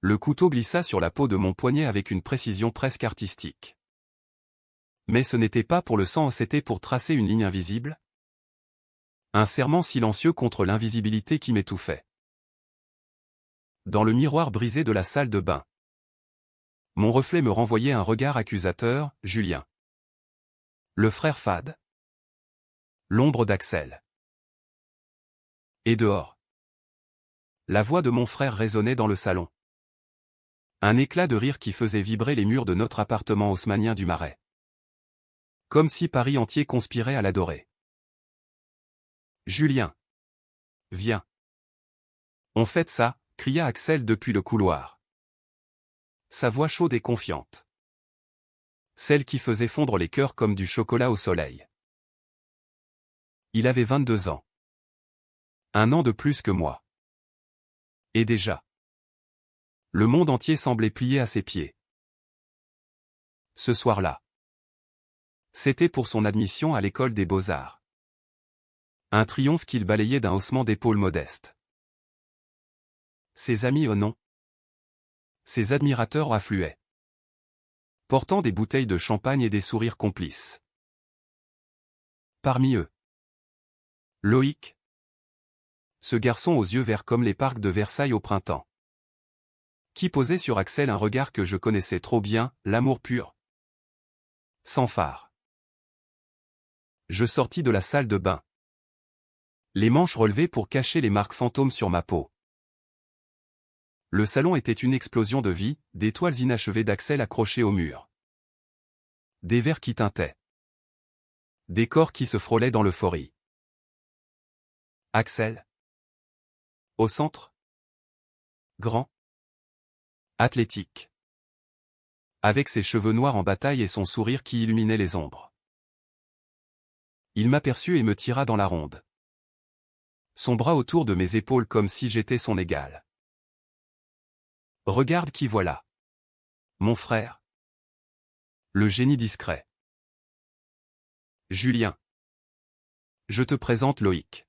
Le couteau glissa sur la peau de mon poignet avec une précision presque artistique. Mais ce n'était pas pour le sang, c'était pour tracer une ligne invisible. Un serment silencieux contre l'invisibilité qui m'étouffait. Dans le miroir brisé de la salle de bain, mon reflet me renvoyait un regard accusateur, Julien. Le frère fade. L'ombre d'Axel. Et dehors. La voix de mon frère résonnait dans le salon. Un éclat de rire qui faisait vibrer les murs de notre appartement haussmannien du Marais. Comme si Paris entier conspirait à l'adorer. Julien. Viens. On fête ça, cria Axel depuis le couloir. Sa voix chaude et confiante. Celle qui faisait fondre les cœurs comme du chocolat au soleil. Il avait 22 ans. Un an de plus que moi. Et déjà. Le monde entier semblait plié à ses pieds. Ce soir-là. C'était pour son admission à l'école des Beaux-Arts. Un triomphe qu'il balayait d'un haussement d'épaules modeste. Ses amis au non. Ses admirateurs affluaient. Portant des bouteilles de champagne et des sourires complices. Parmi eux. Loïc. Ce garçon aux yeux verts comme les parcs de Versailles au printemps. Qui posait sur Axel un regard que je connaissais trop bien, l'amour pur. Sans phare. Je sortis de la salle de bain. Les manches relevées pour cacher les marques fantômes sur ma peau. Le salon était une explosion de vie, des toiles inachevées d'Axel accrochées au mur. Des verres qui tintaient. Des corps qui se frôlaient dans l'euphorie. Axel. Au centre. Grand. Athlétique. Avec ses cheveux noirs en bataille et son sourire qui illuminait les ombres. Il m'aperçut et me tira dans la ronde. Son bras autour de mes épaules comme si j'étais son égal. Regarde qui voilà. Mon frère. Le génie discret. Julien. Je te présente Loïc.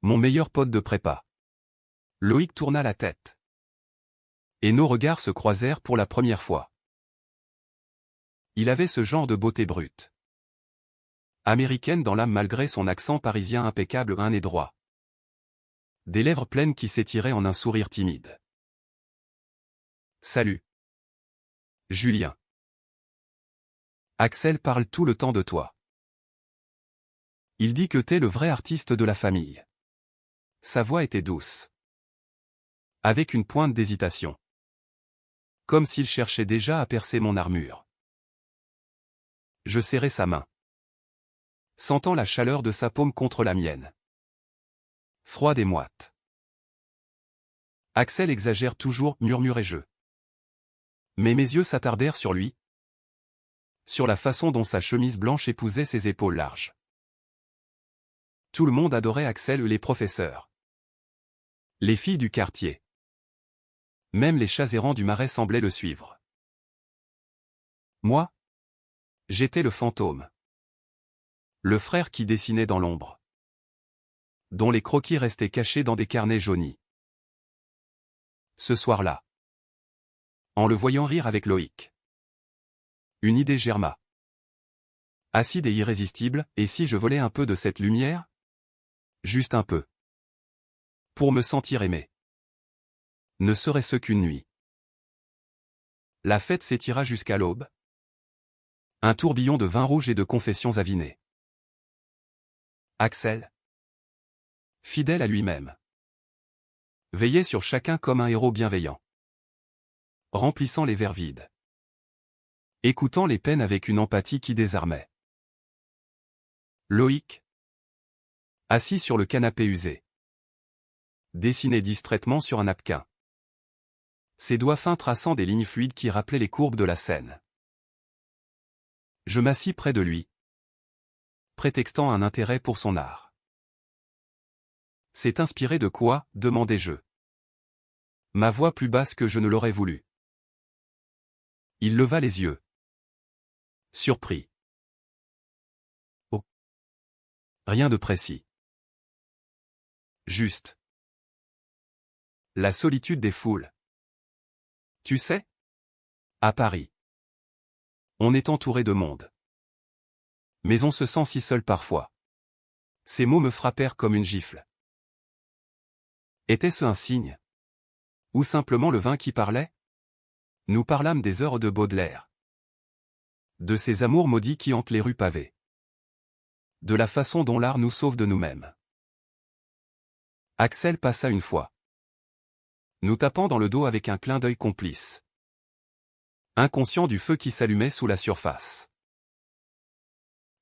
Mon meilleur pote de prépa. Loïc tourna la tête. Et nos regards se croisèrent pour la première fois. Il avait ce genre de beauté brute. Américaine dans l'âme malgré son accent parisien impeccable, un nez droit. Des lèvres pleines qui s'étiraient en un sourire timide. Salut. Julien. Axel parle tout le temps de toi. Il dit que t'es le vrai artiste de la famille. Sa voix était douce. Avec une pointe d'hésitation. Comme s'il cherchait déjà à percer mon armure. Je serrai sa main. Sentant la chaleur de sa paume contre la mienne. Froide et moite. Axel exagère toujours, murmurai-je. Mais mes yeux s'attardèrent sur lui. Sur la façon dont sa chemise blanche épousait ses épaules larges. Tout le monde adorait Axel, les professeurs. Les filles du quartier. Même les chats errants du Marais semblaient le suivre. Moi, j'étais le fantôme. Le frère qui dessinait dans l'ombre. Dont les croquis restaient cachés dans des carnets jaunis. Ce soir-là. En le voyant rire avec Loïc. Une idée germa. Acide et irrésistible, et si je volais un peu de cette lumière? Juste un peu. Pour me sentir aimé. Ne serait-ce qu'une nuit. La fête s'étira jusqu'à l'aube. Un tourbillon de vin rouge et de confessions avinées. Axel. Fidèle à lui-même. Veillait sur chacun comme un héros bienveillant. Remplissant les verres vides. Écoutant les peines avec une empathie qui désarmait. Loïc. Assis sur le canapé usé. Dessinait distraitement sur un napkin. Ses doigts fins traçant des lignes fluides qui rappelaient les courbes de la Seine. Je m'assis près de lui. Prétextant un intérêt pour son art. C'est inspiré de quoi, demandai-je. Ma voix plus basse que je ne l'aurais voulu. Il leva les yeux. Surpris. Oh. Rien de précis. Juste. La solitude des foules. Tu sais? À Paris. On est entouré de monde. Mais on se sent si seul parfois. Ces mots me frappèrent comme une gifle. Était-ce un signe? Ou simplement le vin qui parlait? Nous parlâmes des heures de Baudelaire. De ces amours maudits qui hantent les rues pavées. De la façon dont l'art nous sauve de nous-mêmes. Axel passa une fois. Nous tapant dans le dos avec un clin d'œil complice. Inconscient du feu qui s'allumait sous la surface.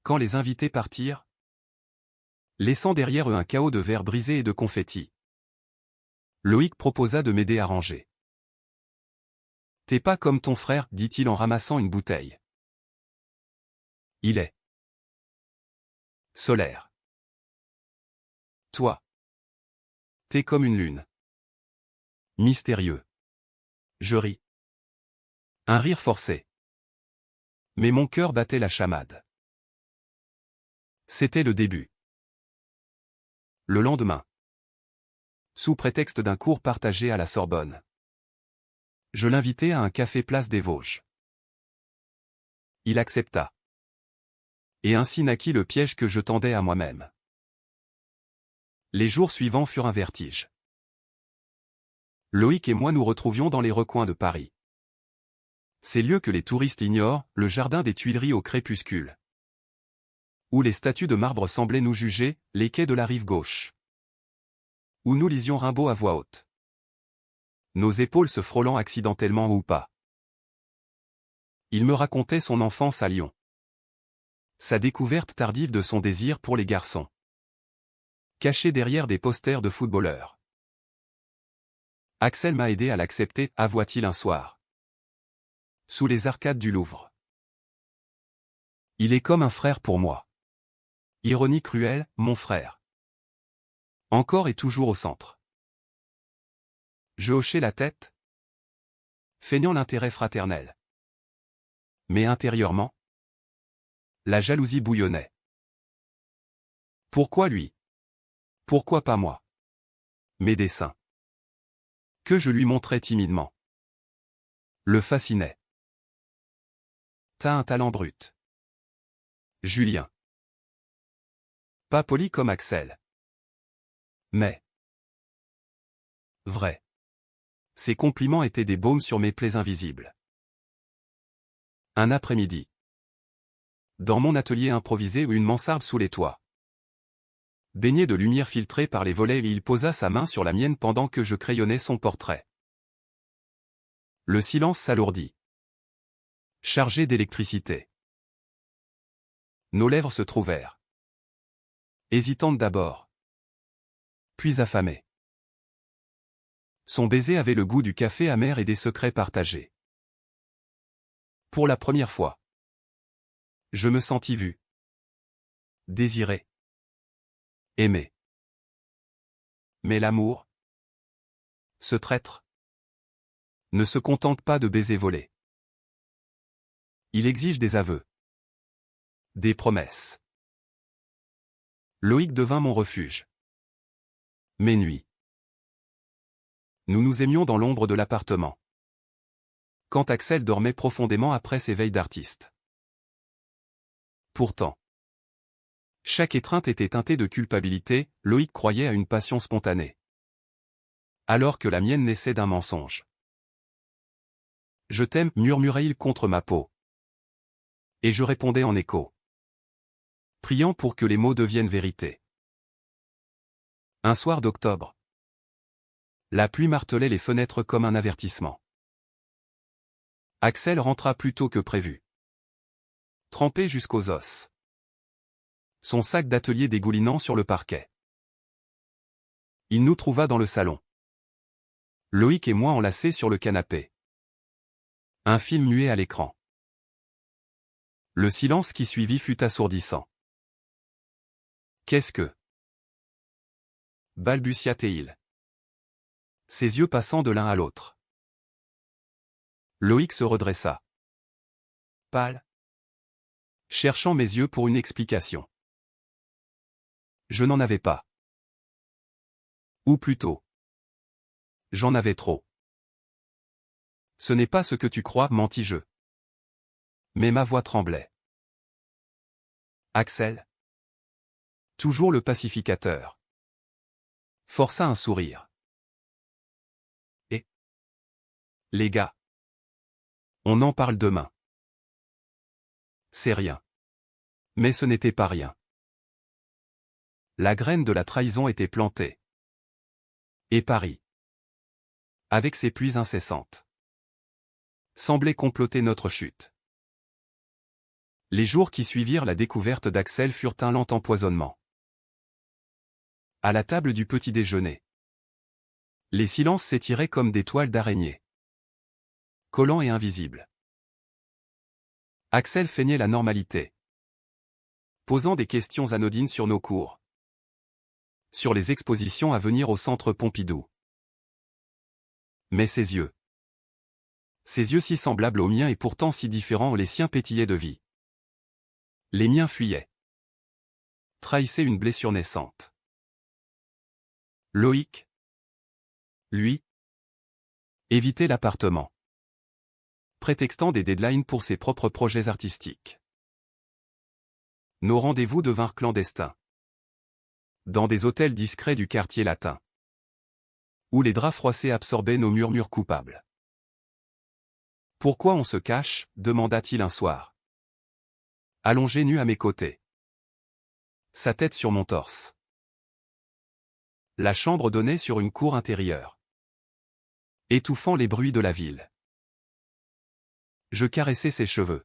Quand les invités partirent, laissant derrière eux un chaos de verres brisés et de confettis, Loïc proposa de m'aider à ranger. T'es pas comme ton frère, dit-il en ramassant une bouteille. Il est solaire. Toi, t'es comme une lune. Mystérieux. Je ris. Un rire forcé. Mais mon cœur battait la chamade. C'était le début. Le lendemain. Sous prétexte d'un cours partagé à la Sorbonne. Je l'invitai à un café place des Vosges. Il accepta. Et ainsi naquit le piège que je tendais à moi-même. Les jours suivants furent un vertige. Loïc et moi nous retrouvions dans les recoins de Paris. Ces lieux que les touristes ignorent, le jardin des Tuileries au crépuscule. Où les statues de marbre semblaient nous juger, les quais de la rive gauche. Où nous lisions Rimbaud à voix haute. Nos épaules se frôlant accidentellement ou pas. Il me racontait son enfance à Lyon. Sa découverte tardive de son désir pour les garçons. Caché derrière des posters de footballeurs. Axel m'a aidé à l'accepter, avoua-t-il un soir. Sous les arcades du Louvre. Il est comme un frère pour moi. Ironie cruelle, mon frère. Encore et toujours au centre. Je hochai la tête, feignant l'intérêt fraternel. Mais intérieurement, la jalousie bouillonnait. Pourquoi lui? Pourquoi pas moi? Mes dessins. Que je lui montrais timidement. Le fascinaient. T'as un talent brut. Julien. Pas poli comme Axel. Mais vrai. Ces compliments étaient des baumes sur mes plaies invisibles. Un après-midi. Dans mon atelier improvisé ou une mansarde sous les toits. Baigné de lumière filtrée par les volets, il posa sa main sur la mienne pendant que je crayonnais son portrait. Le silence s'alourdit. Chargé d'électricité. Nos lèvres se trouvèrent. Hésitantes d'abord. Puis affamées. Son baiser avait le goût du café amer et des secrets partagés. Pour la première fois. Je me sentis vu. Désiré. Aimé. Mais l'amour, ce traître, ne se contente pas de baisers volés. Il exige des aveux. Des promesses. Loïc devint mon refuge. Mes nuits. Nous nous aimions dans l'ombre de l'appartement. Quand Axel dormait profondément après ses veilles d'artiste. Pourtant, chaque étreinte était teintée de culpabilité, Loïc croyait à une passion spontanée. Alors que la mienne naissait d'un mensonge. Je t'aime, murmurait-il contre ma peau. Et je répondais en écho. Priant pour que les mots deviennent vérité. Un soir d'octobre. La pluie martelait les fenêtres comme un avertissement. Axel rentra plus tôt que prévu. Trempé jusqu'aux os. Son sac d'atelier dégoulinant sur le parquet. Il nous trouva dans le salon. Loïc et moi enlacés sur le canapé. Un film muet à l'écran. Le silence qui suivit fut assourdissant. Qu'est-ce que... balbutia-t-il. Ses yeux passant de l'un à l'autre. Loïc se redressa. Pâle. Cherchant mes yeux pour une explication. Je n'en avais pas. Ou plutôt. J'en avais trop. Ce n'est pas ce que tu crois, mentis-je. Mais ma voix tremblait. Axel. Toujours le pacificateur. Força un sourire. Et les gars. On en parle demain. C'est rien. Mais ce n'était pas rien. La graine de la trahison était plantée. Et Paris, avec ses pluies incessantes, semblait comploter notre chute. Les jours qui suivirent la découverte d'Axel furent un lent empoisonnement. À la table du petit déjeuner, les silences s'étiraient comme des toiles d'araignée, collants et invisibles. Axel feignait la normalité, posant des questions anodines sur nos cours, sur les expositions à venir au centre Pompidou. Mais ses yeux si semblables aux miens et pourtant si différents, les siens pétillaient de vie. Les miens fuyaient, trahissaient une blessure naissante. Loïc, lui, évitait l'appartement, prétextant des deadlines pour ses propres projets artistiques. Nos rendez-vous devinrent clandestins, dans des hôtels discrets du quartier latin, où les draps froissés absorbaient nos murmures coupables. « Pourquoi on se cache ?» demanda-t-il un soir, allongé nu à mes côtés, sa tête sur mon torse. La chambre donnait sur une cour intérieure, étouffant les bruits de la ville. Je caressais ses cheveux,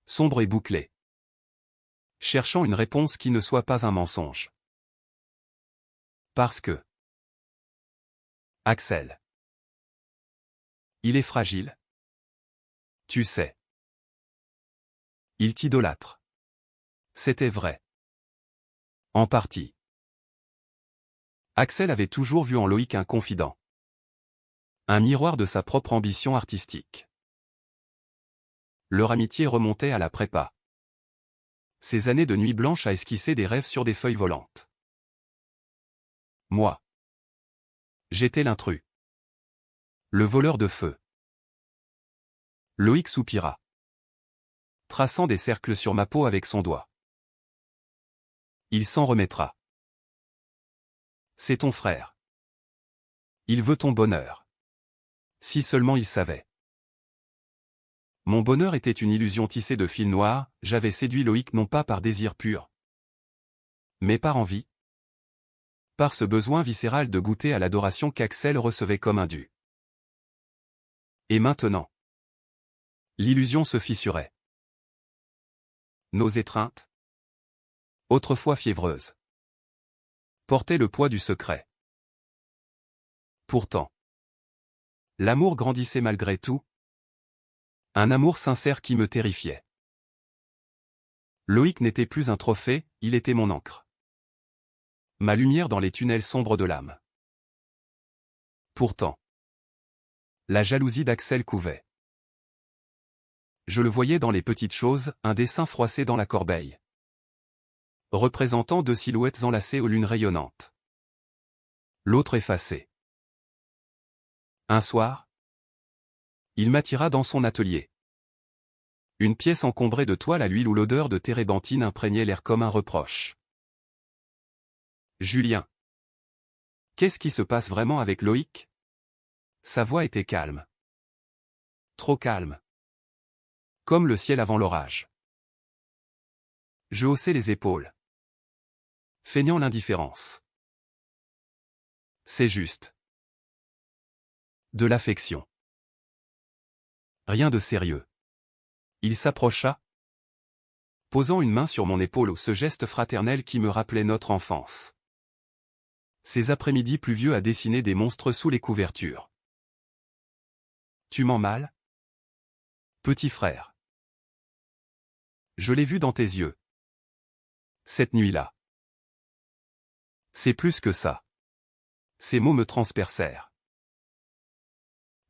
sombres et bouclés, cherchant une réponse qui ne soit pas un mensonge. Parce que Axel, il est fragile. Tu sais. Il t'idolâtre. C'était vrai. En partie. Axel avait toujours vu en Loïc un confident. Un miroir de sa propre ambition artistique. Leur amitié remontait à la prépa. Ces années de nuit blanche à esquisser des rêves sur des feuilles volantes. Moi. J'étais l'intrus. Le voleur de feu. Loïc soupira, traçant des cercles sur ma peau avec son doigt. Il s'en remettra. C'est ton frère. Il veut ton bonheur. Si seulement il savait. Mon bonheur était une illusion tissée de fils noirs, j'avais séduit Loïc non pas par désir pur, mais par envie. Par ce besoin viscéral de goûter à l'adoration qu'Axel recevait comme un dû. Et maintenant, l'illusion se fissurait. Nos étreintes, autrefois fiévreuses, portaient le poids du secret. Pourtant, l'amour grandissait malgré tout. Un amour sincère qui me terrifiait. Loïc n'était plus un trophée, il était mon encre. Ma lumière dans les tunnels sombres de l'âme. Pourtant, la jalousie d'Axel couvait. Je le voyais dans les petites choses, un dessin froissé dans la corbeille, représentant deux silhouettes enlacées aux lunes rayonnantes. L'autre effacée. Un soir, il m'attira dans son atelier. Une pièce encombrée de toile à l'huile où l'odeur de térébenthine imprégnait l'air comme un reproche. Julien. Qu'est-ce qui se passe vraiment avec Loïc? Sa voix était calme. Trop calme. Comme le ciel avant l'orage. Je haussai les épaules, feignant l'indifférence. C'est juste. De l'affection. Rien de sérieux. Il s'approcha, posant une main sur mon épaule, ce geste fraternel qui me rappelait notre enfance. Ces après-midi pluvieux à dessiner des monstres sous les couvertures. Tu mens mal? Petit frère. Je l'ai vu dans tes yeux. Cette nuit-là. C'est plus que ça. Ces mots me transpercèrent.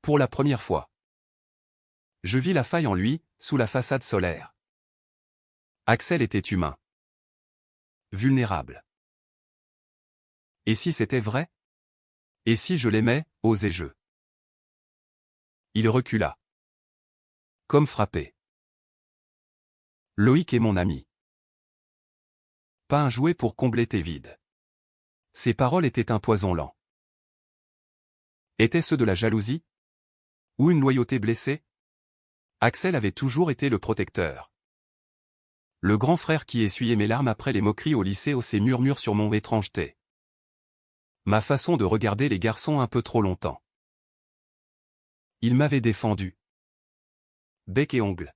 Pour la première fois. Je vis la faille en lui, sous la façade solaire. Axel était humain. Vulnérable. Et si c'était vrai? Et si je l'aimais, osais-je? Il recula. Comme frappé. Loïc est mon ami. Pas un jouet pour combler tes vides. Ses paroles étaient un poison lent. Étaient-ce de la jalousie? Ou une loyauté blessée? Axel avait toujours été le protecteur. Le grand frère qui essuyait mes larmes après les moqueries au lycée haussait murmure sur mon étrangeté. Ma façon de regarder les garçons un peu trop longtemps. Il m'avait défendu. Bec et ongles.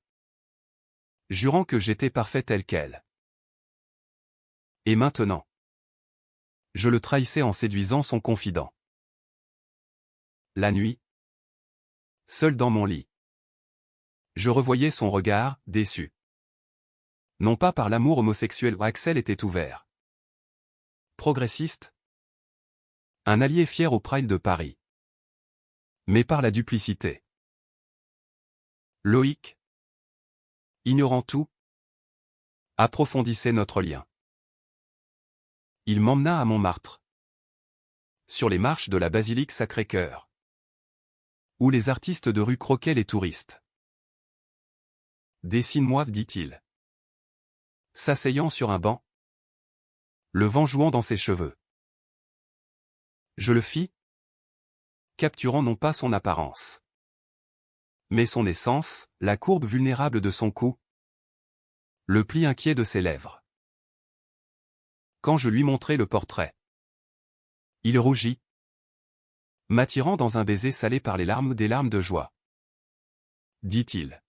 Jurant que j'étais parfait tel quel. Et maintenant? Je le trahissais en séduisant son confident. La nuit. Seul dans mon lit. Je revoyais son regard, déçu. Non pas par l'amour homosexuel où Axel était ouvert. Progressiste. Un allié fier au Pride de Paris. Mais par la duplicité. Loïc, ignorant tout, approfondissait notre lien. Il m'emmena à Montmartre. Sur les marches de la basilique Sacré-Cœur. Où les artistes de rue croquaient les touristes. Dessine-moi, dit-il. S'asseyant sur un banc. Le vent jouant dans ses cheveux. Je le fis, capturant non pas son apparence, mais son essence, la courbe vulnérable de son cou, le pli inquiet de ses lèvres. Quand je lui montrai le portrait, il rougit, m'attirant dans un baiser salé par les larmes des larmes de joie. Dit-il.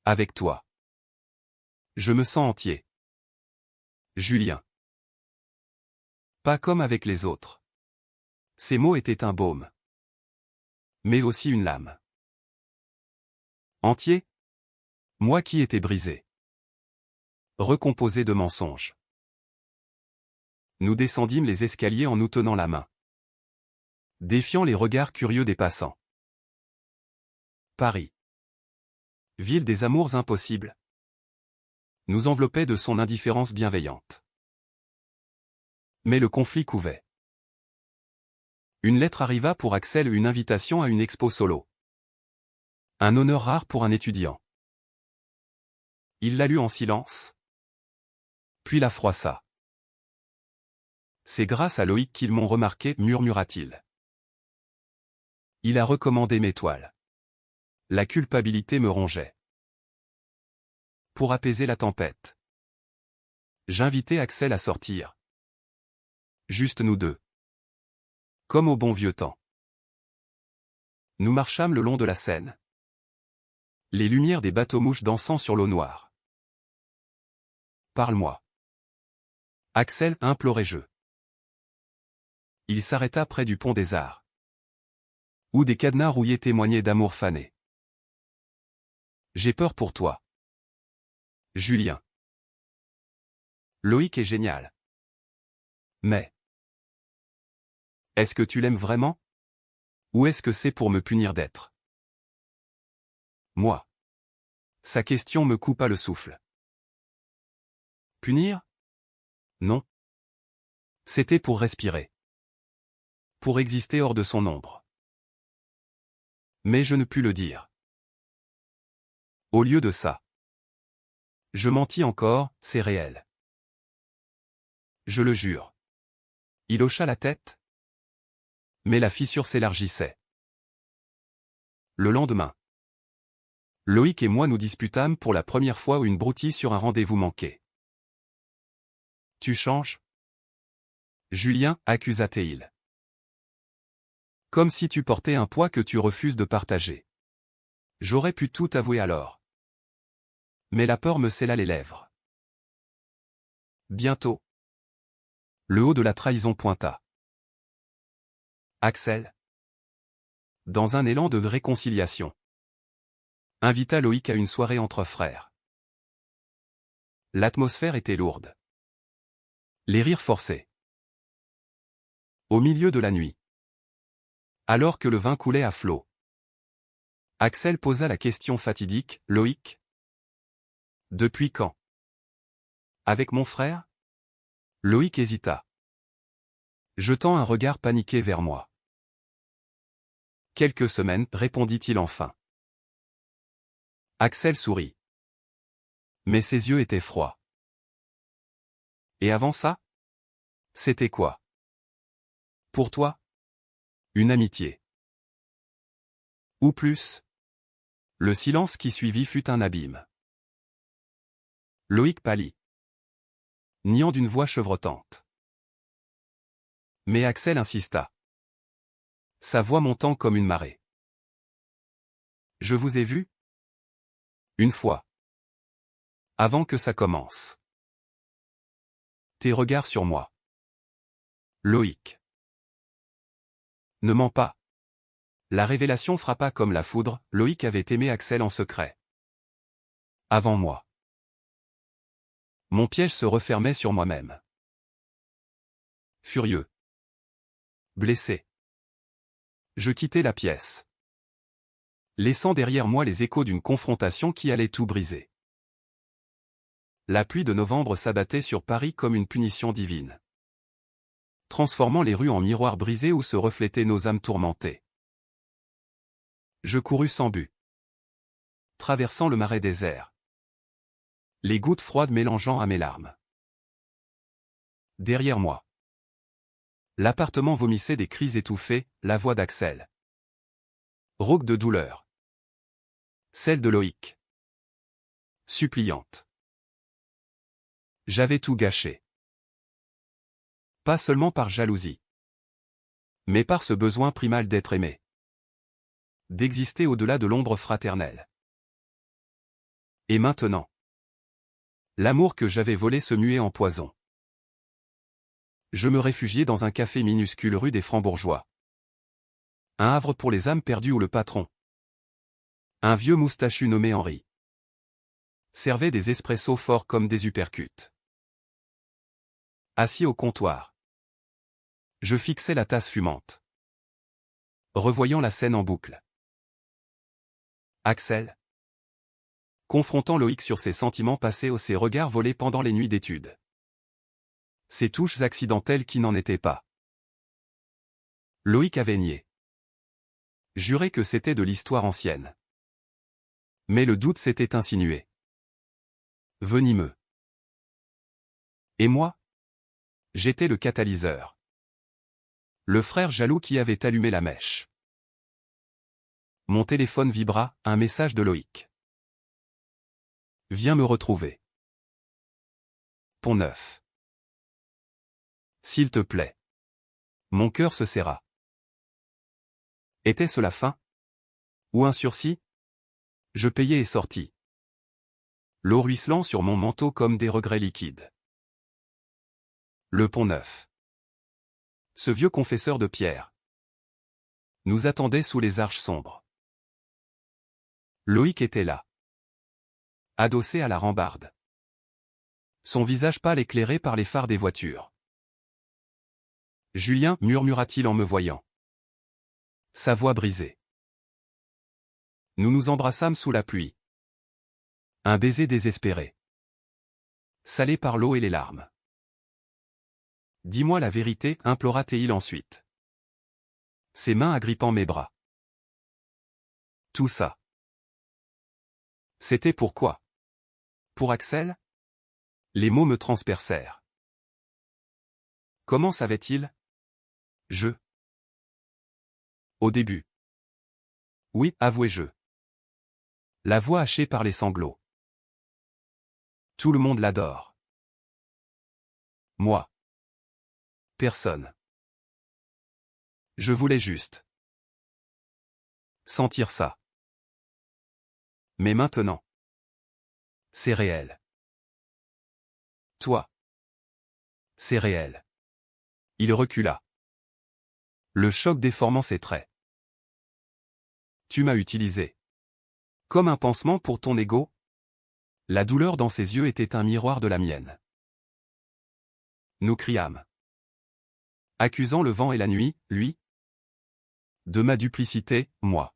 Avec toi. Je me sens entier. Julien. Pas comme avec les autres. Ces mots étaient un baume. Mais aussi une lame. Entier? Moi qui étais brisé. Recomposé de mensonges. Nous descendîmes les escaliers en nous tenant la main. Défiant les regards curieux des passants. Paris. Ville des amours impossibles. Nous enveloppait de son indifférence bienveillante. Mais le conflit couvait. Une lettre arriva pour Axel, une invitation à une expo solo. Un honneur rare pour un étudiant. Il la lut en silence. Puis la froissa. C'est grâce à Loïc qu'ils m'ont remarqué, murmura-t-il. Il a recommandé mes toiles. La culpabilité me rongeait. Pour apaiser la tempête. J'invitai Axel à sortir. Juste nous deux. Comme au bon vieux temps. Nous marchâmes le long de la Seine. Les lumières des bateaux-mouches dansant sur l'eau noire. Parle-moi. Axel, implorai-je. Il s'arrêta près du pont des Arts. Où des cadenas rouillés témoignaient d'amour fané. J'ai peur pour toi. Julien. Loïc est génial. Mais. Est-ce que tu l'aimes vraiment? Ou est-ce que c'est pour me punir d'être? Moi. Sa question me coupa le souffle. Punir? Non. C'était pour respirer. Pour exister hors de son ombre. Mais je ne pus le dire. Au lieu de ça. Je mentis encore, c'est réel. Je le jure. Il hocha la tête. Mais la fissure s'élargissait. Le lendemain. Loïc et moi nous disputâmes pour la première fois une broutille sur un rendez-vous manqué. Tu changes? Julien, accusa-t-il. Comme si tu portais un poids que tu refuses de partager. J'aurais pu tout avouer alors. Mais la peur me scella les lèvres. Bientôt. Le haut de la trahison pointa. Axel. Dans un élan de réconciliation. Invita Loïc à une soirée entre frères. L'atmosphère était lourde. Les rires forcés. Au milieu de la nuit. Alors que le vin coulait à flots. Axel posa la question fatidique, Loïc? Depuis quand? Avec mon frère? Loïc hésita. Jetant un regard paniqué vers moi. Quelques semaines, répondit-il enfin. Axel sourit. Mais ses yeux étaient froids. Et avant ça? C'était quoi? Pour toi? Une amitié. Ou plus? Le silence qui suivit fut un abîme. Loïc pâlit, niant d'une voix chevrotante. Mais Axel insista, sa voix montant comme une marée. Je vous ai vu? Une fois. Avant que ça commence. Tes regards sur moi. Loïc. Ne mens pas. La révélation frappa comme la foudre, Loïc avait aimé Axel en secret. Avant moi. Mon piège se refermait sur moi-même. Furieux. Blessé. Je quittai la pièce, laissant derrière moi les échos d'une confrontation qui allait tout briser. La pluie de novembre s'abattait sur Paris comme une punition divine, transformant les rues en miroirs brisés où se reflétaient nos âmes tourmentées. Je courus sans but, traversant le marais désert, les gouttes froides mélangeant à mes larmes. Derrière moi, l'appartement vomissait des cris étouffés, la voix d'Axel. Rauque de douleur. Celle de Loïc. Suppliante. J'avais tout gâché. Pas seulement par jalousie, mais par ce besoin primal d'être aimé. D'exister au-delà de l'ombre fraternelle. Et maintenant, l'amour que j'avais volé se muait en poison. Je me réfugiais dans un café minuscule rue des Francs-Bourgeois. Un havre pour les âmes perdues où le patron, un vieux moustachu nommé Henri, servait des espressos forts comme des uppercuts. Assis au comptoir, je fixais la tasse fumante, revoyant la scène en boucle. Axel, confrontant Loïc sur ses sentiments passés ou ses regards volés pendant les nuits d'études. Ces touches accidentelles qui n'en étaient pas. Loïc avait nié. Juré que c'était de l'histoire ancienne. Mais le doute s'était insinué. Venimeux. Et moi? J'étais le catalyseur. Le frère jaloux qui avait allumé la mèche. Mon téléphone vibra, un message de Loïc. Viens me retrouver. Pont-Neuf. S'il te plaît. Mon cœur se serra. Était-ce la fin? Ou un sursis? Je payai et sortis. L'eau ruisselant sur mon manteau comme des regrets liquides. Le Pont-Neuf. Ce vieux confesseur de pierre nous attendait sous les arches sombres. Loïc était là, adossé à la rambarde. Son visage pâle éclairé par les phares des voitures. Julien, murmura-t-il en me voyant. Sa voix brisée. Nous nous embrassâmes sous la pluie. Un baiser désespéré. Salé par l'eau et les larmes. Dis-moi la vérité, implora-t-il ensuite. Ses mains agrippant mes bras. Tout ça. C'était pourquoi? Pour Axel? Les mots me transpercèrent. Comment savait-il? Au début. Oui, avouai-je. La voix hachée par les sanglots. Tout le monde l'adore. Moi. Personne. Je voulais juste sentir ça. Mais maintenant, c'est réel. Toi. C'est réel. Il recula. Le choc déformant ses traits. Tu m'as utilisé. Comme un pansement pour ton ego? La douleur dans ses yeux était un miroir de la mienne. Nous criâmes. Accusant le vent et la nuit, lui. De ma duplicité, moi.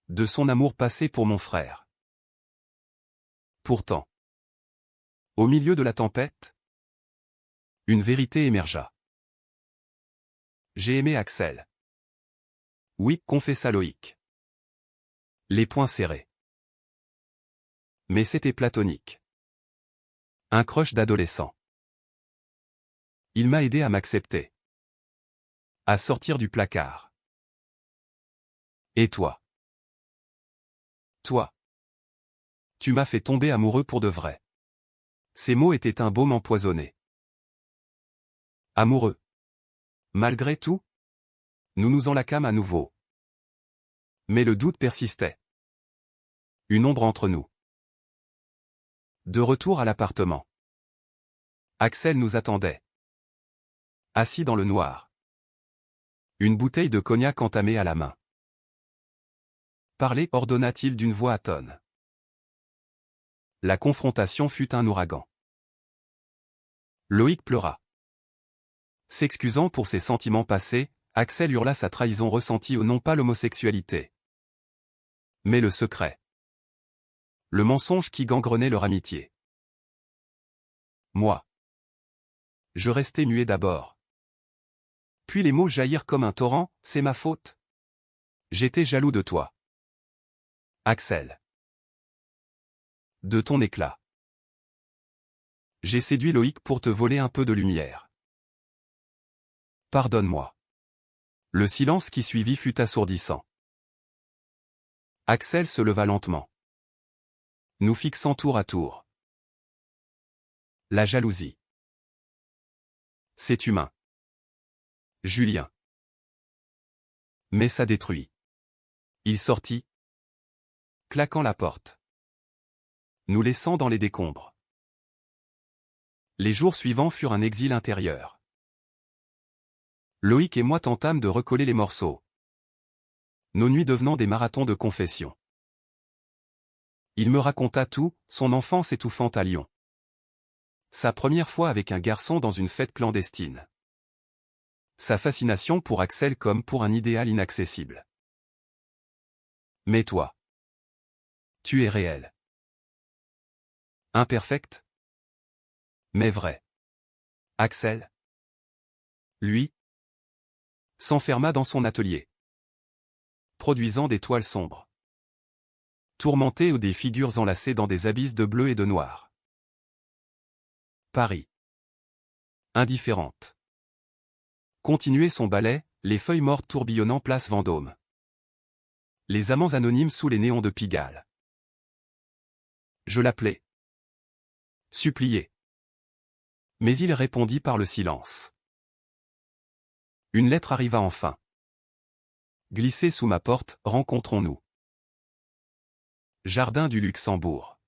De son amour passé pour mon frère. Pourtant. Au milieu de la tempête, une vérité émergea. J'ai aimé Axel. Oui, confessa Loïc. Les poings serrés. Mais c'était platonique. Un crush d'adolescent. Il m'a aidé à m'accepter. À sortir du placard. Et toi? Toi. Tu m'as fait tomber amoureux pour de vrai. Ces mots étaient un baume empoisonné. Amoureux. Malgré tout, nous nous enlaquâmes à nouveau. Mais le doute persistait. Une ombre entre nous. De retour à l'appartement. Axel nous attendait. Assis dans le noir. Une bouteille de cognac entamée à la main. Parlez, ordonna-t-il d'une voix atone. La confrontation fut un ouragan. Loïc pleura. S'excusant pour ses sentiments passés, Axel hurla sa trahison ressentie non pas l'homosexualité, mais le secret. Le mensonge qui gangrenait leur amitié. Moi. Je restai muet d'abord. Puis les mots jaillirent comme un torrent, c'est ma faute. J'étais jaloux de toi. Axel. De ton éclat. J'ai séduit Loïc pour te voler un peu de lumière. Pardonne-moi. Le silence qui suivit fut assourdissant. Axel se leva lentement. Nous fixant tour à tour. La jalousie. C'est humain. Julien. Mais ça détruit. Il sortit, claquant la porte. Nous laissant dans les décombres. Les jours suivants furent un exil intérieur. Loïc et moi tentâmes de recoller les morceaux. Nos nuits devenant des marathons de confession. Il me raconta tout, son enfance étouffante à Lyon. Sa première fois avec un garçon dans une fête clandestine. Sa fascination pour Axel comme pour un idéal inaccessible. Mais toi. Tu es réel. Imperfect. Mais vrai. Axel. Lui. S'enferma dans son atelier. Produisant des toiles sombres. Tourmenté ou des figures enlacées dans des abysses de bleu et de noir. Paris. Indifférente. Continuer son ballet, les feuilles mortes tourbillonnant place Vendôme. Les amants anonymes sous les néons de Pigalle. Je l'appelai. Suppliai. Mais il répondit par le silence. Une lettre arriva enfin. Glissée sous ma porte, rencontrons-nous. Jardin du Luxembourg.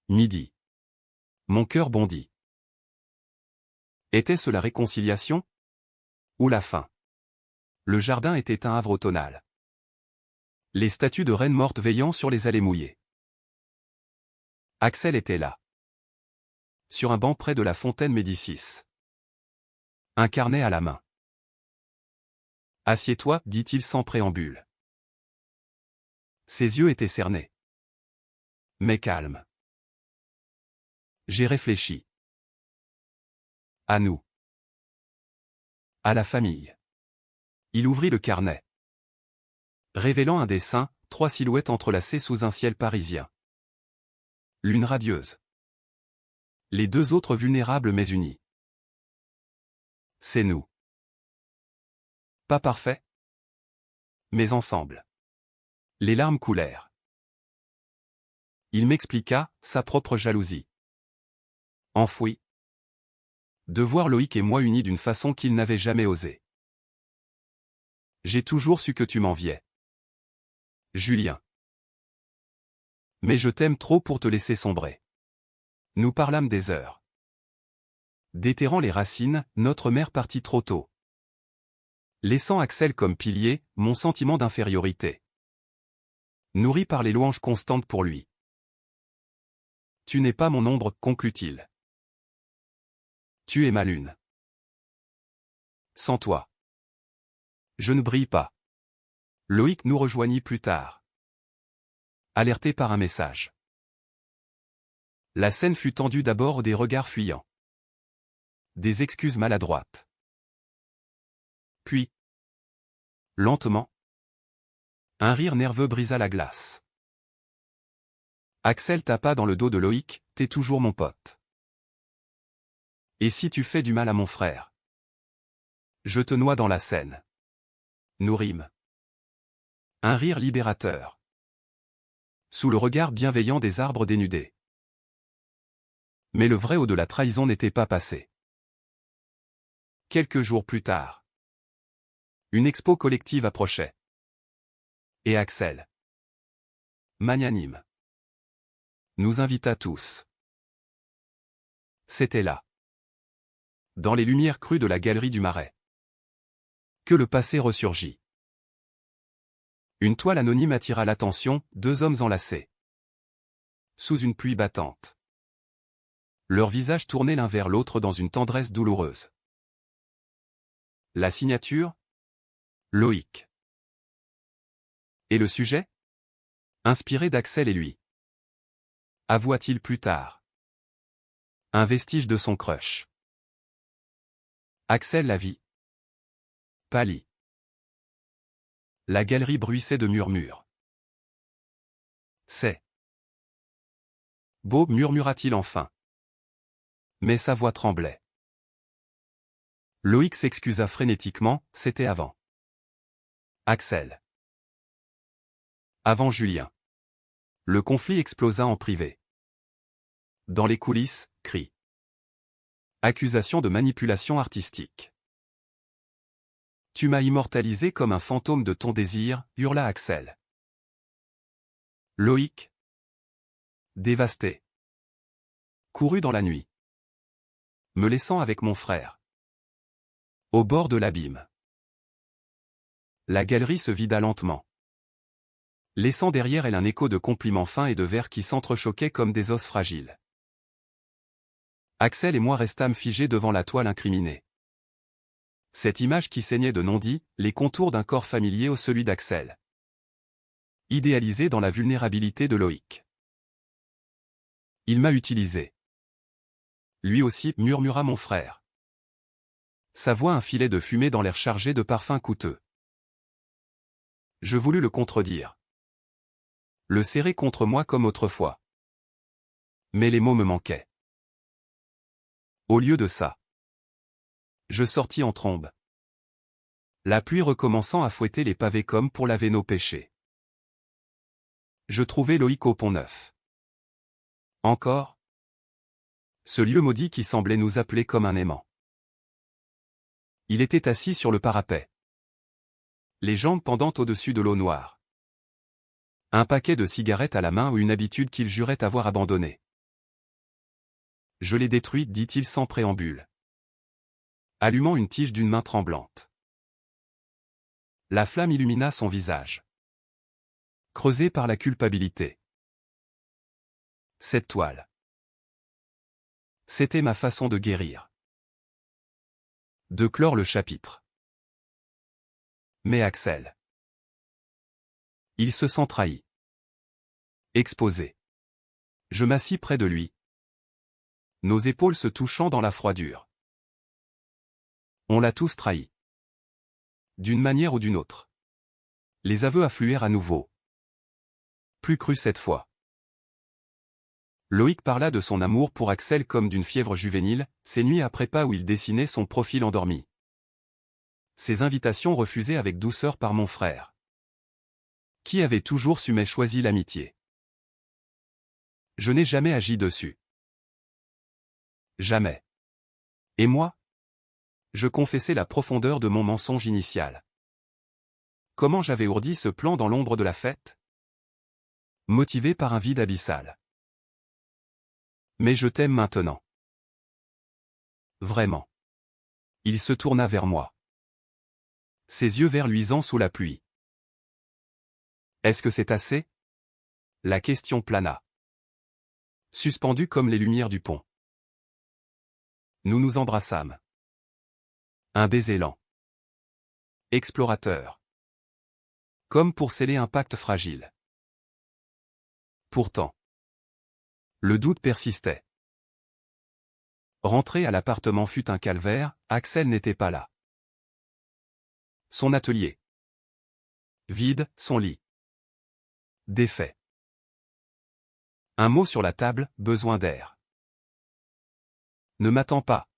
Midi. Mon cœur bondit. Était-ce la réconciliation? Ou la fin? Le jardin était un havre automnal. Les statues de reines mortes veillant sur les allées mouillées. Axel était là. Sur un banc près de la fontaine Médicis. Un carnet à la main. Assieds-toi, dit-il sans préambule. Ses yeux étaient cernés. Mais calmes. J'ai réfléchi. À nous. À la famille. Il ouvrit le carnet. Révélant un dessin, 3 silhouettes entrelacées sous un ciel parisien. L'une radieuse. Les 2 autres vulnérables mais unies. C'est nous. Pas parfait. Mais ensemble. Les larmes coulèrent. Il m'expliqua, sa propre jalousie. Enfouie. De voir Loïc et moi unis d'une façon qu'il n'avait jamais osé. J'ai toujours su que tu m'enviais. Julien. Mais je t'aime trop pour te laisser sombrer. Nous parlâmes des heures. Déterrant les racines, notre mère partit trop tôt. Laissant Axel comme pilier, mon sentiment d'infériorité. Nourri par les louanges constantes pour lui. Tu n'es pas mon ombre, conclut-il. Tu es ma lune. Sans toi. Je ne brille pas. Loïc nous rejoignit plus tard. Alerté par un message. La scène fut tendue d'abord des regards fuyants. Des excuses maladroites. Puis, Lentement. Un rire nerveux brisa la glace. Axel tapa dans le dos de Loïc, « T'es toujours mon pote. Et si tu fais du mal à mon frère? Je te noie dans la Seine. » Nous rîmes. Un rire libérateur. Sous le regard bienveillant des arbres dénudés. Mais le vrai eau de la trahison n'était pas passé. Quelques jours plus tard. Une expo collective approchait. Et Axel, magnanime, nous invita tous. C'était là, dans les lumières crues de la galerie du Marais, que le passé ressurgit. Une toile anonyme attira l'attention, deux hommes enlacés. Sous une pluie battante. Leurs visages tournés l'un vers l'autre dans une tendresse douloureuse. La signature? Loïc. Et le sujet? Inspiré d'Axel et lui. Avoua-t-il plus tard. Un vestige de son crush. Axel la vit. Pâlit. La galerie bruissait de murmures. C'est beau, murmura-t-il enfin. Mais sa voix tremblait. Loïc s'excusa frénétiquement, c'était avant. Axel. Avant Julien. Le conflit explosa en privé. Dans les coulisses, cris. Accusation de manipulation artistique. Tu m'as immortalisé comme un fantôme de ton désir, hurla Axel. Loïc, dévasté, courut dans la nuit, me laissant avec mon frère. Au bord de l'abîme. La galerie se vida lentement, laissant derrière elle un écho de compliments fins et de vers qui s'entrechoquaient comme des os fragiles. Axel et moi restâmes figés devant la toile incriminée. Cette image qui saignait de non-dit, les contours d'un corps familier au celui d'Axel. Idéalisé dans la vulnérabilité de Loïc. Il m'a utilisé. Lui aussi, murmura mon frère. Sa voix un filet de fumée dans l'air chargé de parfums coûteux. Je voulus le contredire. Le serrer contre moi comme autrefois. Mais les mots me manquaient. Au lieu de ça, je sortis en trombe. La pluie recommençant à fouetter les pavés comme pour laver nos péchés. Je trouvai Loïc au Pont-Neuf. Encore? Ce lieu maudit qui semblait nous appeler comme un aimant. Il était assis sur le parapet. Les jambes pendant au-dessus de l'eau noire. Un paquet de cigarettes à la main ou une habitude qu'il jurait avoir abandonnée. Je l'ai détruite, dit-il sans préambule. Allumant une tige d'une main tremblante. La flamme illumina son visage. Creusé par la culpabilité. Cette toile. C'était ma façon de guérir. De clore le chapitre. Mais Axel. Il se sent trahi. Exposé. Je m'assis près de lui. Nos épaules se touchant dans la froidure. On l'a tous trahi. D'une manière ou d'une autre. Les aveux affluèrent à nouveau. Plus crus cette fois. Loïc parla de son amour pour Axel comme d'une fièvre juvénile, ces nuits à prépa où il dessinait son profil endormi. Ses invitations refusées avec douceur par mon frère. Qui avait toujours su mais choisi l'amitié. Je n'ai jamais agi dessus. Jamais. Et moi? Je confessais la profondeur de mon mensonge initial. Comment j'avais ourdi ce plan dans l'ombre de la fête? Motivé par un vide abyssal. Mais je t'aime maintenant. Vraiment. Il se tourna vers moi. Ses yeux verts luisants sous la pluie. Est-ce que c'est assez? La question plana. Suspendue comme les lumières du pont. Nous nous embrassâmes. Un baiser lent. Explorateur. Comme pour sceller un pacte fragile. Pourtant. Le doute persistait. Rentrer à l'appartement fut un calvaire, Axel n'était pas là. Son atelier. Vide, son lit. Défait. Un mot sur la table, besoin d'air. Ne m'attends pas.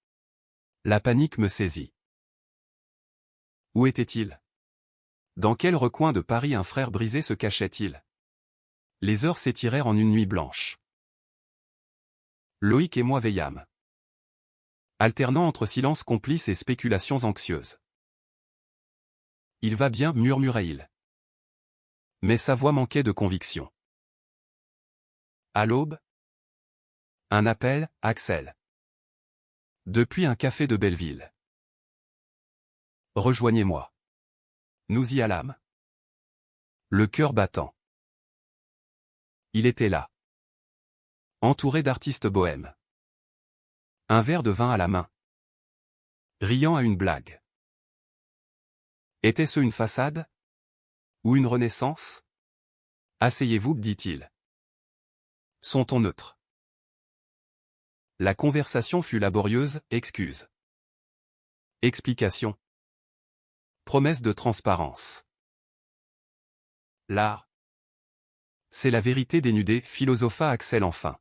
La panique me saisit. Où était-il? Dans quel recoin de Paris un frère brisé se cachait-il? Les heures s'étirèrent en une nuit blanche. Loïc et moi veillâmes, alternant entre silence complice et spéculations anxieuses. Il va bien, murmurait-il. Mais sa voix manquait de conviction. À l'aube? Un appel, Axel. Depuis un café de Belleville. Rejoignez-moi. Nous y allâmes. Le cœur battant. Il était là. Entouré d'artistes bohèmes. Un verre de vin à la main. Riant à une blague. Était-ce une façade? Ou une renaissance? Asseyez-vous, dit-il. Son ton neutre. La conversation fut laborieuse, excuse. Explication. Promesse de transparence. L'art. C'est la vérité dénudée, philosopha Axel enfin.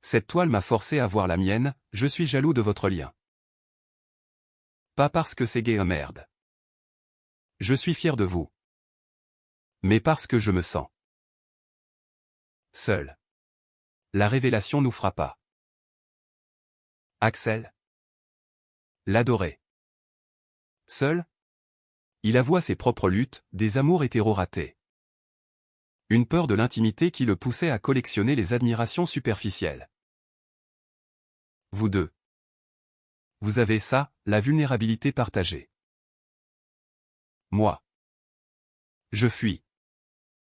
Cette toile m'a forcé à voir la mienne, je suis jaloux de votre lien. Pas parce que c'est gay, merde. Je suis fier de vous. Mais parce que je me sens seul. La révélation nous frappa. Axel l'adorait. Seul? Il avoua ses propres luttes, des amours hétéros ratés. Une peur de l'intimité qui le poussait à collectionner les admirations superficielles. Vous deux. Vous avez ça, la vulnérabilité partagée. Moi. Je fuis.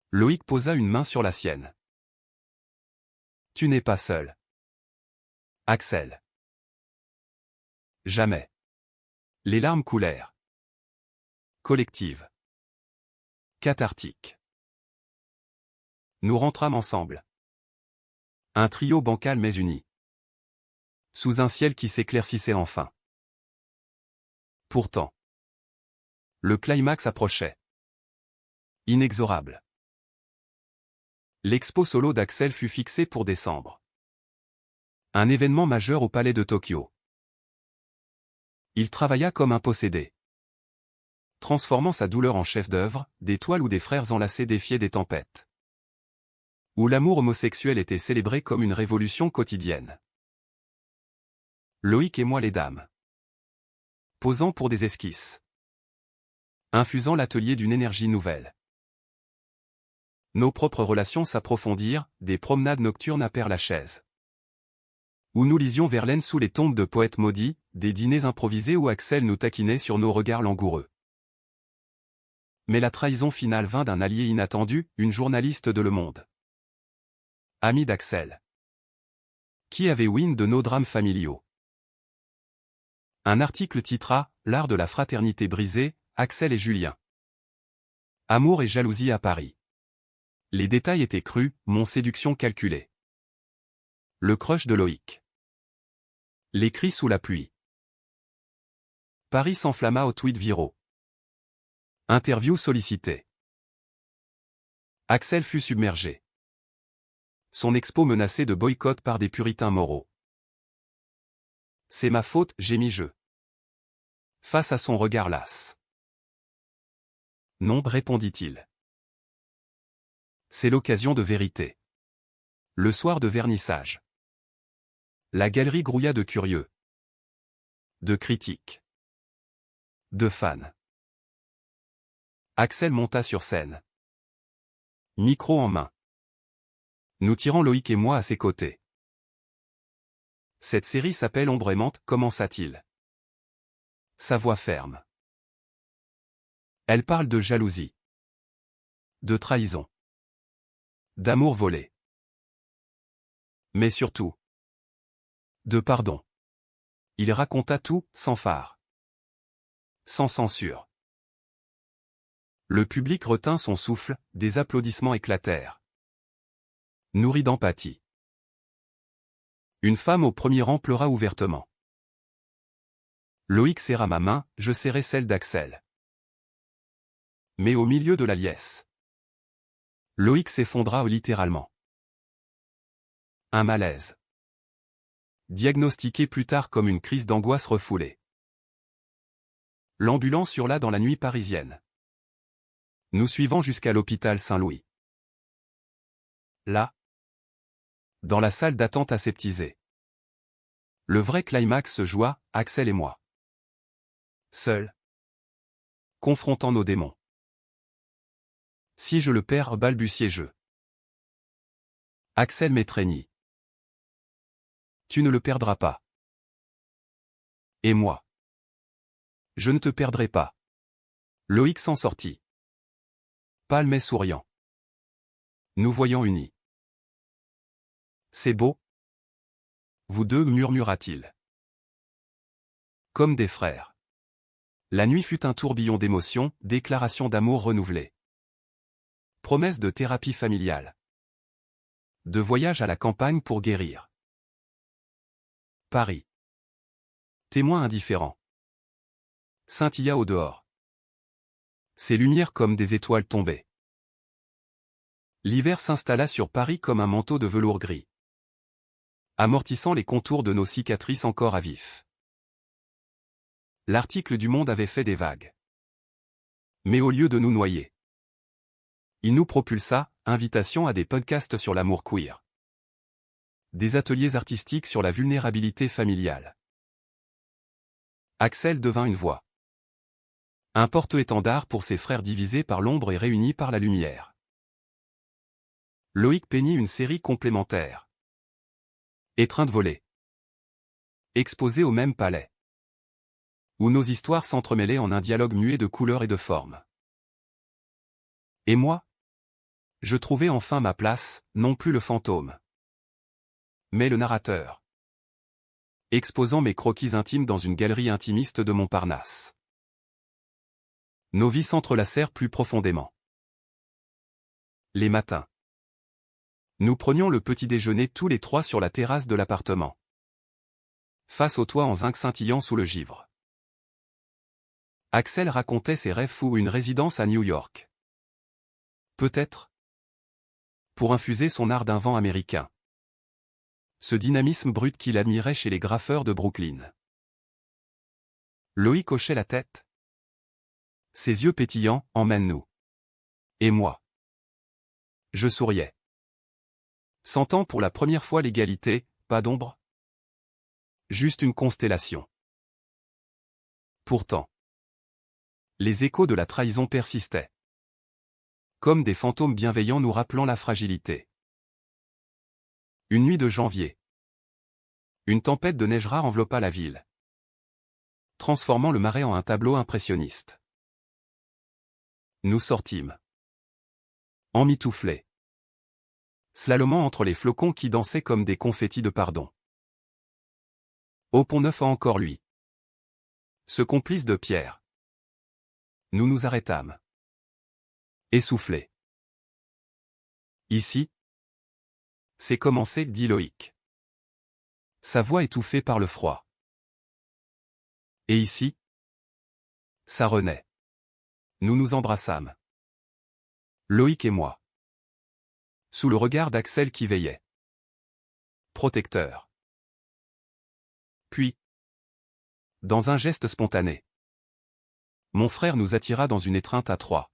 Loïc posa une main sur la sienne. Tu n'es pas seul. Axel. Jamais. Les larmes coulèrent. Collectives. Cathartiques. Nous rentrâmes ensemble. Un trio bancal mais uni. Sous un ciel qui s'éclaircissait enfin. Pourtant. Le climax approchait. Inexorable. L'expo solo d'Axel fut fixée pour décembre. Un événement majeur au palais de Tokyo. Il travailla comme un possédé. Transformant sa douleur en chef-d'œuvre, des toiles où des frères enlacés défiaient des tempêtes. Où l'amour homosexuel était célébré comme une révolution quotidienne. Loïc et moi les dames. Posant pour des esquisses. Infusant l'atelier d'une énergie nouvelle. Nos propres relations s'approfondirent, des promenades nocturnes à Père-Lachaise. Où nous lisions Verlaine sous les tombes de poètes maudits, des dîners improvisés où Axel nous taquinait sur nos regards langoureux. Mais la trahison finale vint d'un allié inattendu, une journaliste de Le Monde. Amie d'Axel. Qui avait ouï de nos drames familiaux. Un article titra « L'art de la fraternité brisée, Axel et Julien. Amour et jalousie à Paris ». Les détails étaient crus, mon séduction calculée. Le crush de Loïc. Les cris sous la pluie. Paris s'enflamma aux tweets viraux. Interview sollicitée. Axel fut submergé. Son expo menacée de boycott par des puritains moraux. C'est ma faute, gémis-je. Face à son regard las. Non, répondit-il. C'est l'occasion de vérité. Le soir de vernissage. La galerie grouilla de curieux. De critiques. De fans. Axel monta sur scène. Micro en main. Nous tirant Loïc et moi à ses côtés. Cette série s'appelle Ombre aimante, commença-t-il. Sa voix ferme. Elle parle de jalousie. De trahison. D'amour volé. Mais surtout. De pardon. Il raconta tout, sans phare. Sans censure. Le public retint son souffle, des applaudissements éclatèrent. Nourri d'empathie. Une femme au premier rang pleura ouvertement. Loïc serra ma main, je serrai celle d'Axel. Mais au milieu de la liesse, Loïc s'effondra littéralement. Un malaise. Diagnostiqué plus tard comme une crise d'angoisse refoulée. L'ambulance hurla dans la nuit parisienne. Nous suivant jusqu'à l'hôpital Saint-Louis. Là, dans la salle d'attente aseptisée, le vrai climax se joua, Axel et moi. Seuls. Confrontant nos démons. Si je le perds, balbutiai-je. Axel m'étreignit. Tu ne le perdras pas. Et moi. Je ne te perdrai pas. Loïc s'en sortit. Pâle mais souriant. Nous voyant unis. C'est beau. Vous deux, murmura-t-il. Comme des frères. La nuit fut un tourbillon d'émotions, déclarations d'amour renouvelées. Promesses de thérapie familiale. De voyage à la campagne pour guérir. Paris. Témoin indifférent. Scintilla au dehors. Ses lumières comme des étoiles tombées. L'hiver s'installa sur Paris comme un manteau de velours gris, amortissant les contours de nos cicatrices encore à vif. L'article du Monde avait fait des vagues. Mais au lieu de nous noyer, il nous propulsa, invitation à des podcasts sur l'amour queer. Des ateliers artistiques sur la vulnérabilité familiale. Axel devint une voix. Un porte-étendard pour ses frères divisés par l'ombre et réunis par la lumière. Loïc peignit une série complémentaire. Étreinte volée. Exposée au même palais. Où nos histoires s'entremêlaient en un dialogue muet de couleurs et de formes. Et moi? Je trouvais enfin ma place, non plus le fantôme, mais le narrateur. Exposant mes croquis intimes dans une galerie intimiste de Montparnasse. Nos vies s'entrelacèrent plus profondément. Les matins. Nous prenions le petit déjeuner tous les trois sur la terrasse de l'appartement. Face au toit en zinc scintillant sous le givre. Axel racontait ses rêves fous ou une résidence à New York. Peut-être. Pour infuser son art d'un vent américain. Ce dynamisme brut qu'il admirait chez les graffeurs de Brooklyn. Loïc hochait la tête. Ses yeux pétillants, emmène-nous. Et moi. Je souriais. Sentant pour la première fois l'égalité, pas d'ombre. Juste une constellation. Pourtant. Les échos de la trahison persistaient. Comme des fantômes bienveillants nous rappelant la fragilité. Une nuit de janvier. Une tempête de neige rare enveloppa la ville, transformant le marais en un tableau impressionniste. Nous sortîmes. Emmitouflés. Slalomant entre les flocons qui dansaient comme des confettis de pardon. Au Pont-Neuf encore lui. Ce complice de pierre. Nous nous arrêtâmes. Essoufflés. Ici. C'est commencé, dit Loïc. Sa voix étouffée par le froid. Et ici. Ça renaît. Nous nous embrassâmes. Loïc et moi. Sous le regard d'Axel qui veillait. Protecteur. Puis. Dans un geste spontané. Mon frère nous attira dans une étreinte à trois.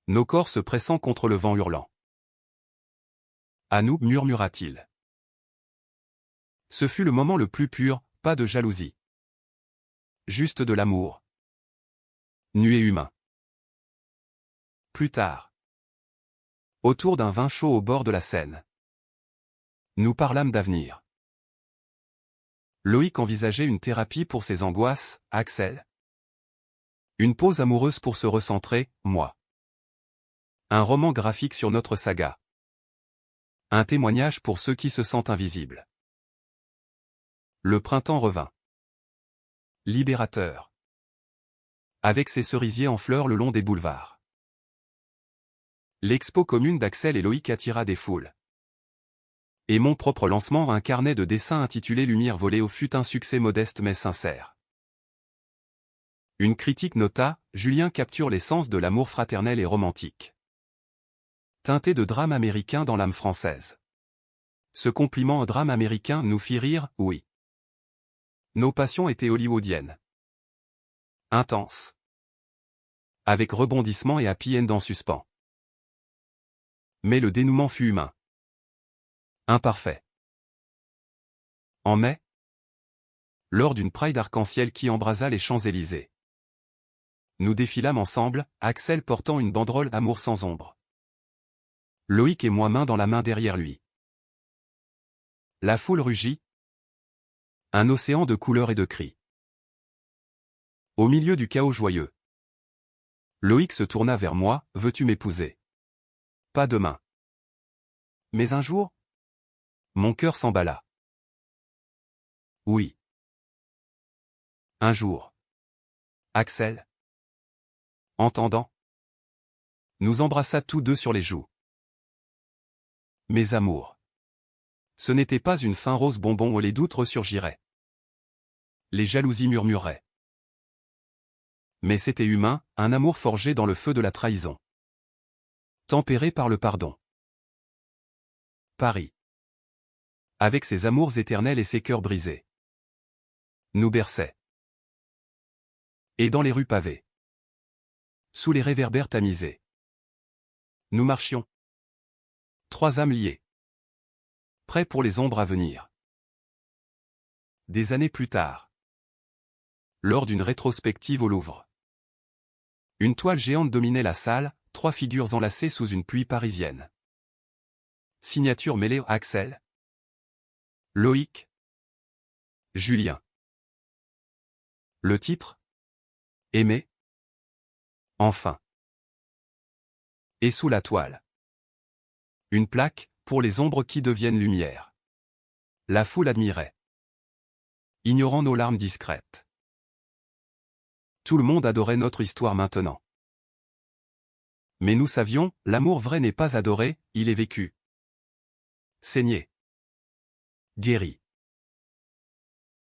Nos corps se pressant contre le vent hurlant. À nous, murmura-t-il. Ce fut le moment le plus pur, pas de jalousie. Juste de l'amour. Nu et humain. Plus tard. Autour d'un vin chaud au bord de la Seine. Nous parlâmes d'avenir. Loïc envisageait une thérapie pour ses angoisses, Axel. Une pause amoureuse pour se recentrer, moi. Un roman graphique sur notre saga. Un témoignage pour ceux qui se sentent invisibles. Le printemps revint. Libérateur. Avec ses cerisiers en fleurs le long des boulevards. L'expo commune d'Axel et Loïc attira des foules. Et mon propre lancement, un carnet de dessins intitulé Lumière volée, fut un succès modeste mais sincère. Une critique nota, Julien capture l'essence de l'amour fraternel et romantique. Teinté de drame américain dans l'âme française. Ce compliment au drame américain nous fit rire, oui. Nos passions étaient hollywoodiennes. Intenses. Avec rebondissement et happy end en suspens. Mais le dénouement fut humain. Imparfait. En mai, lors d'une Pride arc-en-ciel qui embrasa les Champs-Élysées. Nous défilâmes ensemble, Axel portant une banderole Amour sans ombre. Loïc et moi main dans la main derrière lui. La foule rugit. Un océan de couleurs et de cris. Au milieu du chaos joyeux. Loïc se tourna vers moi, veux-tu m'épouser? Pas demain. Mais un jour? Mon cœur s'emballa. Oui. Un jour. Axel. Entendant. Nous embrassa tous deux sur les joues. Mes amours. Ce n'était pas une fin rose bonbon où les doutes ressurgiraient. Les jalousies murmuraient. Mais c'était humain, un amour forgé dans le feu de la trahison. Tempéré par le pardon. Paris. Avec ses amours éternels et ses cœurs brisés. Nous berçait. Et dans les rues pavées. Sous les réverbères tamisés. Nous marchions. Trois âmes liées. Prêts pour les ombres à venir. Des années plus tard. Lors d'une rétrospective au Louvre. Une toile géante dominait la salle, trois figures enlacées sous une pluie parisienne. Signature mêlée Axel. Loïc. Julien. Le titre? Aimer. Enfin. Et sous la toile. Une plaque, pour les ombres qui deviennent lumière. La foule admirait. Ignorant nos larmes discrètes. Tout le monde adorait notre histoire maintenant. Mais nous savions, l'amour vrai n'est pas adoré, il est vécu. Saigné. Guéri.